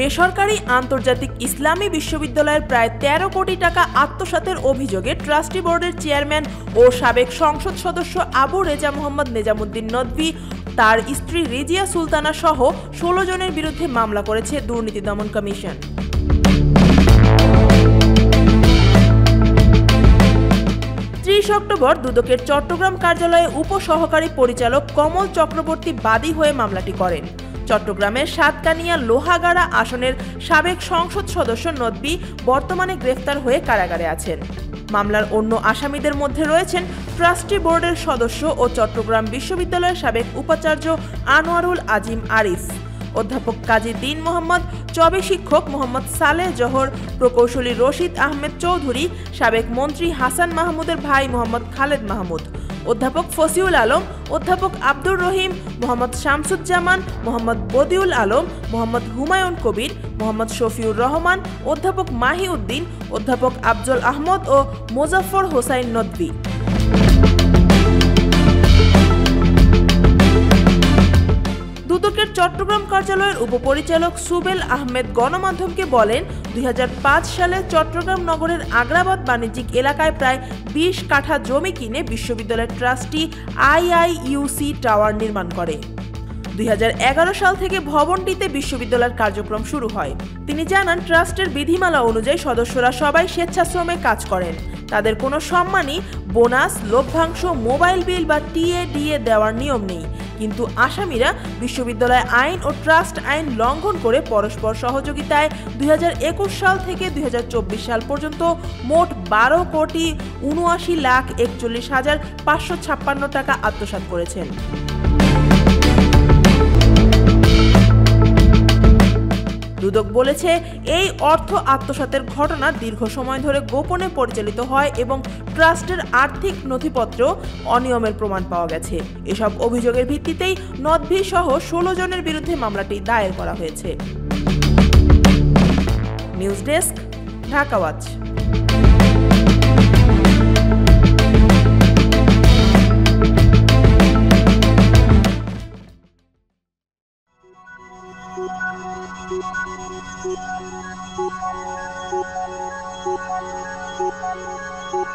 বেসরকারি আন্তর্জাতিক ইসলামী বিশ্ববিদ্যালয়ের প্রায় ১৩ কোটি টাকা আত্মসাতের অভিযোগে ট্রাস্টি বোর্ডের চেয়ারম্যান ও সাবেক সংসদ সদস্য আবু রেজা মোহাম্মদ নেজামুদ্দিন নদভী, তার স্ত্রী রেজিয়া সুলতানা সহ ১৬ জনের বিরুদ্ধে মামলা করেছে দুর্নীতি দমন কমিশন। ৩০ অক্টোবর দুদকের চট্টগ্রাম কার্যালয়ে উপসহকারী পরিচালক কমল চক্রবর্তী বাদী হয়ে মামলাটি করেন। চট্টগ্রামের সাতকানিয়া লোহাগাড়া আসনের সাবেক সংসদ সদস্য নদভী বর্তমানে গ্রেফতার হয়ে কারাগারে আছেন। মামলার অন্য আসামিদের মধ্যে রয়েছেন ট্রাস্টি বোর্ডের সদস্য ও চট্টগ্রাম বিশ্ববিদ্যালয়ের সাবেক উপাচার্য আনোয়ারুল আজিম আরিফ, অধ্যাপক কাজী দীন মোহাম্মদ, চবে শিক্ষক মোহাম্মদ সালেহ জহর, প্রকৌশলী রশিদ আহমেদ চৌধুরী, সাবেক মন্ত্রী হাসান মাহমুদের ভাই মোহাম্মদ খালেদ মাহমুদ, অধ্যাপক ফসিউল আলম, অধ্যাপক আব্দুর রহিম, মোহাম্মদ শামসুজ্জামান, মোহাম্মদ বদিউল আলম, মোহাম্মদ হুমায়ুন কবির, মোহাম্মদ শফিউর রহমান, অধ্যাপক মাহি উদ্দিন, অধ্যাপক আফজল আহমদ ও মোজাফফর হোসাইন নদভী। দুদকের চট্টগ্রাম কার্যালয়ের উপপরিচালক সুবেল আহমেদ গণমাধ্যমকে বলেন, ২০০৫ সালে চট্টগ্রাম নগরের আগ্রাবাদ বাণিজ্যিক এলাকায় প্রায় ২০ কাঠা জমি কিনে বিশ্ববিদ্যালয়ের ট্রাস্টি আইআইইউসি টাওয়ার নির্মাণ করে। ২০১১ সাল থেকে ভবনটিতে বিশ্ববিদ্যালয়ের কার্যক্রম শুরু হয়। তিনি জানান, ট্রাস্টের বিধিমালা অনুযায়ী সদস্যরা সবাই স্বেচ্ছাশ্রমে কাজ করেন। তাদের কোনো সম্মানী, বোনাস, লভ্যাংশ, মোবাইল বিল বা টিএডিএ দেওয়ার নিয়ম নেই। কিন্তু আসামিরা বিশ্ববিদ্যালয় আইন ও ট্রাস্ট আইন লঙ্ঘন করে পরস্পর সহযোগিতায় ২০২১ সাল থেকে ২০২৪ সাল পর্যন্ত মোট ১২,৭১,৪১,৫৫৬ টাকা আত্মসাৎ করেছেন। দুদক বলেছে, এই অর্থ আত্মসাতের ঘটনা দীর্ঘ সময় ধরে গোপনে পরিচালিত হয় এবং ট্রাস্টের আর্থিক নথিপত্রেও অনিয়মের প্রমাণ পাওয়া গেছে। এসব অভিযোগের ভিত্তিতেই নদভী সহ ১৬ জনের বিরুদ্ধে মামলাটি দায়ের করা হয়েছে। News desk, Dhaka watch.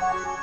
Thank you.